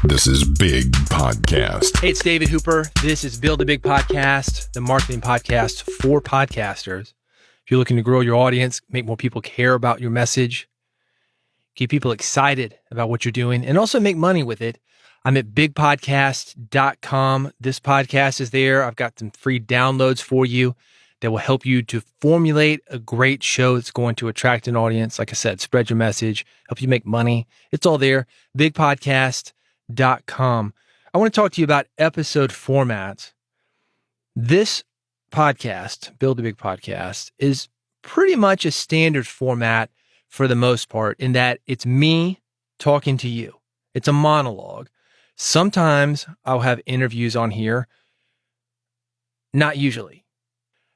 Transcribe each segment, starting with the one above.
This is Big Podcast. Hey, it's David Hooper. This is Build a Big Podcast, the marketing podcast for podcasters. If you're looking to grow your audience, make more people care about your message, keep people excited about what you're doing, and also make money with it, I'm at bigpodcast.com. This podcast is there. I've got some free downloads for you that will help you to formulate a great show that's going to attract an audience. Like I said, spread your message, help you make money. It's all there. Bigpodcast.com. I want to talk to you about episode formats. This podcast, Build a Big Podcast, is pretty much a standard format for the most part in that it's me talking to you. It's a monologue. Sometimes I'll have interviews on here. Not usually.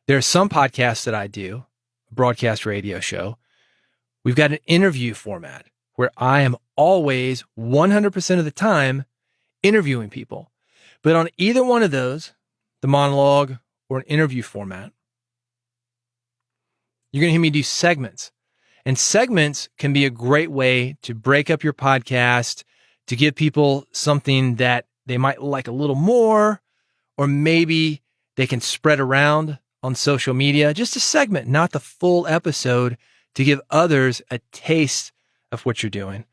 There are some podcasts that I do, a broadcast radio show. We've got an interview format where I am always 100% of the time interviewing people. But on either one of those, the monologue or an interview format, you're going to hear me do segments. And segments can be a great way to break up your podcast, to give people something that they might like a little more, or maybe they can spread around on social media. Just a segment, not the full episode, to give others a taste of what you're doing.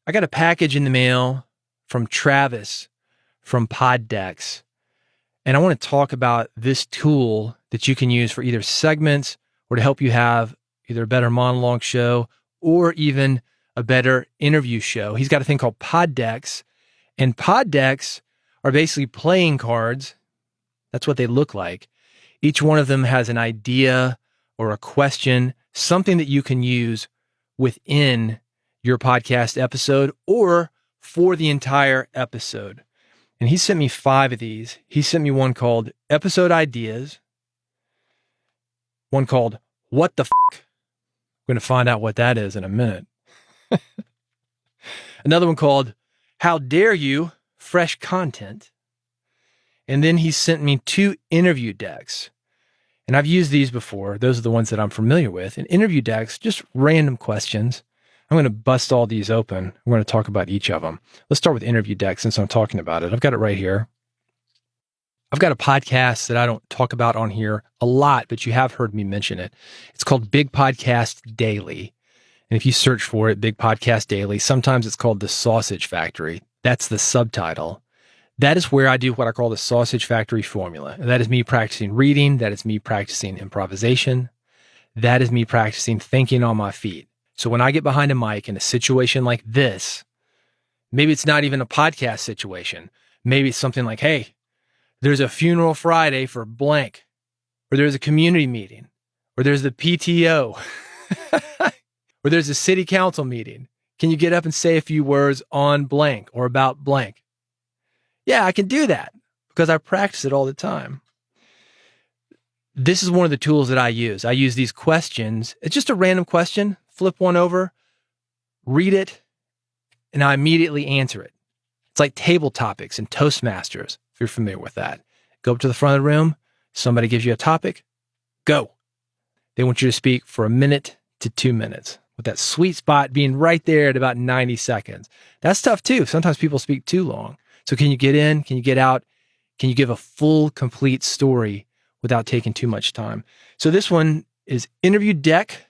I got a package in the mail from Travis from Poddex, and I want to talk about this tool that you can use for either segments or to help you have either a better monologue show or even a better interview show. He's got a thing called Poddex, and Poddex are basically playing cards. That's what they look like. Each one of them has an idea or a question, something that you can use within your podcast episode or for the entire episode. And he sent me 5 of these. He sent me one called Episode Ideas, one called What the F***. I'm going to find out what that is in a minute. Another one called How Dare You, Fresh Content. And then he sent me 2 interview decks. And I've used these before. Those are the ones that I'm familiar with. And interview decks, just random questions. I'm going to bust all these open. I'm going to talk about each of them. Let's start with interview decks since I'm talking about it. I've got it right here. I've got a podcast that I don't talk about on here a lot, but you have heard me mention it. It's called Big Podcast Daily. And if you search for it, Big Podcast Daily, sometimes it's called The Sausage Factory. That's the subtitle. That is where I do what I call the Sausage Factory formula. And that is me practicing reading. That is me practicing improvisation. That is me practicing thinking on my feet. So when I get behind a mic in a situation like this, maybe it's not even a podcast situation. Maybe it's something like, hey, there's a funeral Friday for blank, or there's a community meeting, or there's the PTO, or there's a city council meeting. Can you get up and say a few words on blank or about blank? Yeah, I can do that because I practice it all the time. This is one of the tools that I use. I use these questions. It's just a random question. Flip one over, read it, and I immediately answer it. It's like table topics and Toastmasters, if you're familiar with that. Go up to the front of the room. Somebody gives you a topic. Go. They want you to speak for 1 minute to 2 minutes, with that sweet spot being right there at about 90 seconds. That's tough too. Sometimes people speak too long. So can you get in? Can you get out? Can you give a full, complete story without taking too much time? So this one is Interview Deck.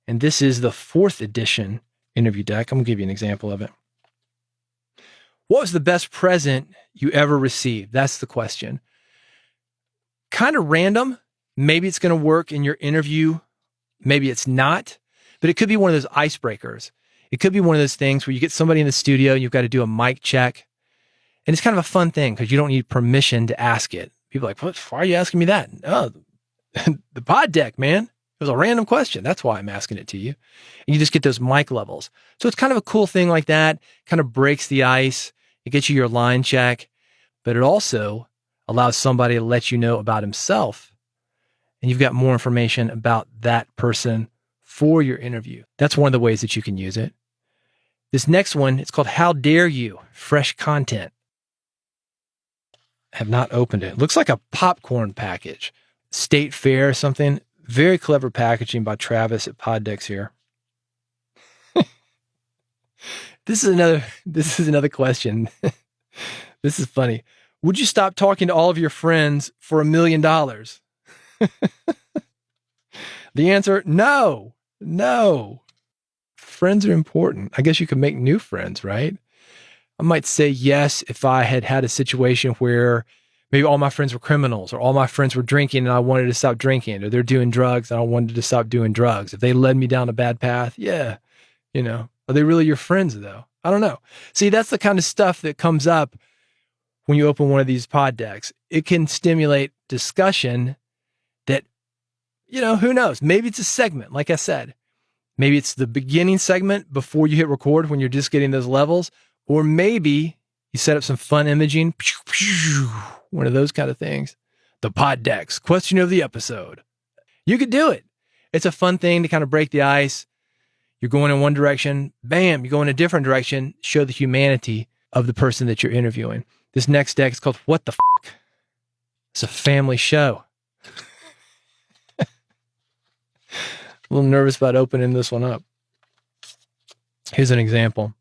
And this is the 4th edition interview deck. I'm going to give you an example of it. What was the best present you ever received? That's the question. Kind of random. Maybe it's going to work in your interview. Maybe it's not. But it could be one of those icebreakers. It could be one of those things where you get somebody in the studio, you've got to do a mic check. And it's kind of a fun thing because you don't need permission to ask it. People are like, what? Why are you asking me that? Oh, the pod deck, man. It was a random question. That's why I'm asking it to you. And you just get those mic levels. So it's kind of a cool thing like that. Kind of breaks the ice. It gets you your line check, but it also allows somebody to let you know about himself. And you've got more information about that person for your interview. That's one of the ways that you can use it. This next one, it's called How Dare You, Fresh Content. I have not opened it. It looks like a popcorn package. State Fair or something. Very clever packaging by Travis at Poddex here. This is another question. This is funny. Would you stop talking to all of your friends for $1 million? The answer, no. Friends are important. I guess you could make new friends, right? I might say yes if I had a situation where maybe all my friends were criminals, or all my friends were drinking and I wanted to stop drinking, or they're doing drugs and I wanted to stop doing drugs. If they led me down a bad path, yeah. Are they really your friends though? I don't know. See, that's the kind of stuff that comes up when you open one of these pod decks. It can stimulate discussion that, who knows? Maybe it's a segment, like I said. Maybe it's the beginning segment before you hit record when you're just getting those levels. Or maybe you set up some fun imaging, one of those kind of things. The pod decks, question of the episode. You could do it. It's a fun thing to kind of break the ice. You're going in one direction, bam, you go in a different direction, show the humanity of the person that you're interviewing. This next deck is called What the F***? It's a family show. A little nervous about opening this one up. Here's an example.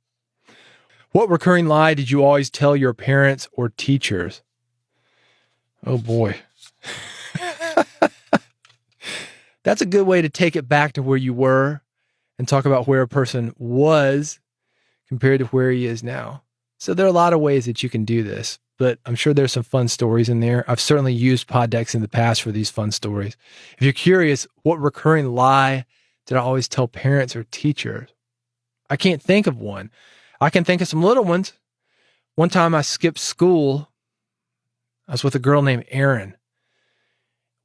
What recurring lie did you always tell your parents or teachers? Oh boy. That's a good way to take it back to where you were and talk about where a person was compared to where he is now. So there are a lot of ways that you can do this, but I'm sure there's some fun stories in there. I've certainly used pod decks in the past for these fun stories. If you're curious, what recurring lie did I always tell parents or teachers? I can't think of one. I can think of some little ones. One time I skipped school. I was with a girl named Erin.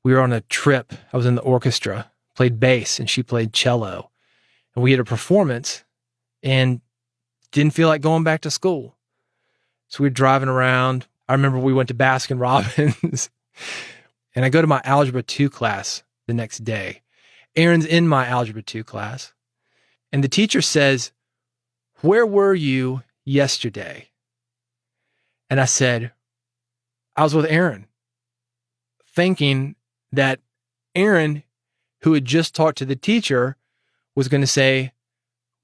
We were on a trip. I was in the orchestra, played bass, and she played cello. And we had a performance and didn't feel like going back to school. So we were driving around. I remember we went to Baskin Robbins and I go to my Algebra 2 class the next day. Erin's in my Algebra 2 class. And the teacher says, "Where were you yesterday?" And I said, "I was with Erin," thinking that Erin, who had just talked to the teacher, was going to say,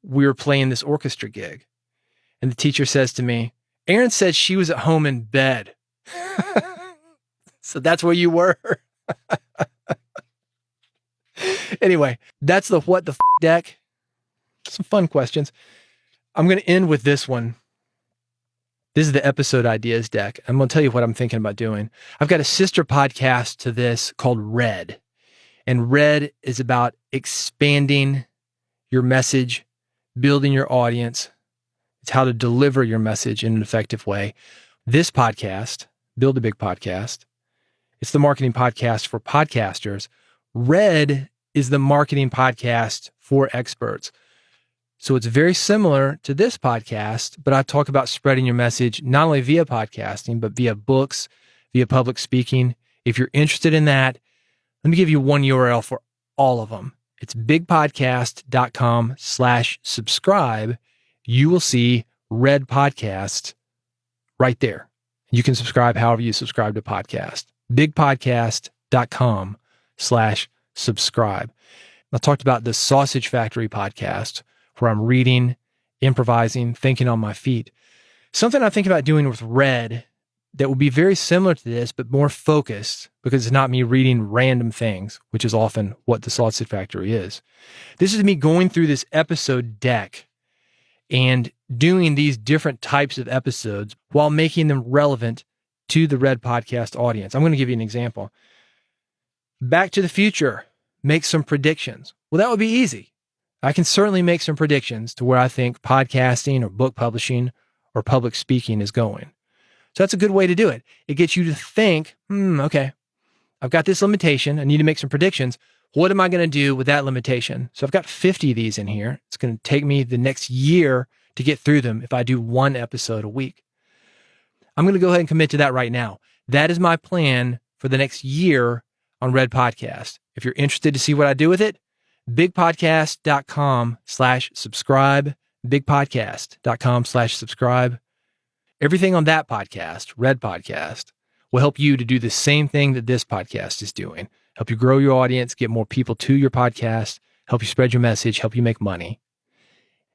"We were playing this orchestra gig." And the teacher says to me, "Erin said she was at home in bed." So that's where you were. Anyway, that's the What the F*** deck. Some fun questions. I'm going to end with this one. This is the episode ideas deck. I'm going to tell you what I'm thinking about doing. I've got a sister podcast to this called Red. And Red is about expanding your message, building your audience. It's how to deliver your message in an effective way. This podcast, Build a Big Podcast, it's the marketing podcast for podcasters. Red is the marketing podcast for experts. So it's very similar to this podcast, but I talk about spreading your message not only via podcasting, but via books, via public speaking. If you're interested in that, let me give you one URL for all of them. It's bigpodcast.com/subscribe. You will see Red Podcast right there. You can subscribe however you subscribe to podcast. bigpodcast.com/subscribe. I talked about the Sausage Factory podcast, where I'm reading, improvising, thinking on my feet. Something I think about doing with Red that will be very similar to this, but more focused, because it's not me reading random things, which is often what the Sausage Factory is. This is me going through this episode deck and doing these different types of episodes while making them relevant to the Red Podcast audience. I'm going to give you an example. Back to the Future, make some predictions. Well, that would be easy. I can certainly make some predictions to where I think podcasting or book publishing or public speaking is going. So that's a good way to do it. It gets you to think, okay, I've got this limitation. I need to make some predictions. What am I going to do with that limitation? So I've got 50 of these in here. It's going to take me the next year to get through them if I do one episode a week. I'm going to go ahead and commit to that right now. That is my plan for the next year on Red Podcast. If you're interested to see what I do with it, bigpodcast.com/subscribe, bigpodcast.com/subscribe. Everything on that podcast, Red Podcast, will help you to do the same thing that this podcast is doing. Help you grow your audience, get more people to your podcast, help you spread your message, help you make money.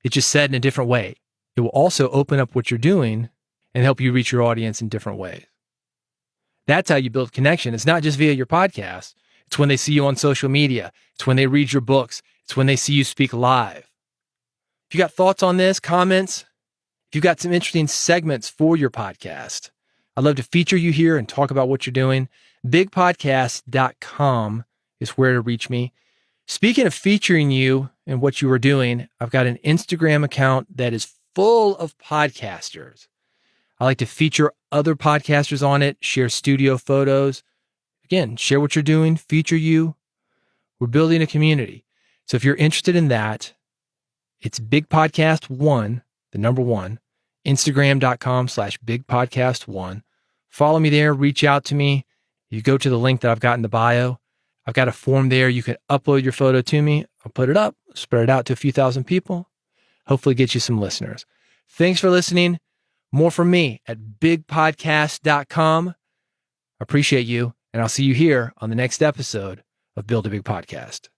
It's just said in a different way. It will also open up what you're doing and help you reach your audience in different ways. That's how you build connection. It's not just via your podcast. It's when they see you on social media. It's when they read your books. It's when they see you speak live. If you got thoughts on this, comments, if you've got some interesting segments for your podcast, I'd love to feature you here and talk about what you're doing. bigpodcast.com is where to reach me. Speaking of featuring you and what you are doing, I've got an Instagram account that is full of podcasters. I like to feature other podcasters on it, share studio photos. Again, share what you're doing, feature you. We're building a community. So if you're interested in that, it's bigpodcast1, the number 1, Instagram.com/bigpodcast1. Follow me there, reach out to me. You go to the link that I've got in the bio. I've got a form there. You can upload your photo to me. I'll put it up, spread it out to a few thousand people. Hopefully get you some listeners. Thanks for listening. More from me at bigpodcast.com. Appreciate you, and I'll see you here on the next episode of Build a Big Podcast.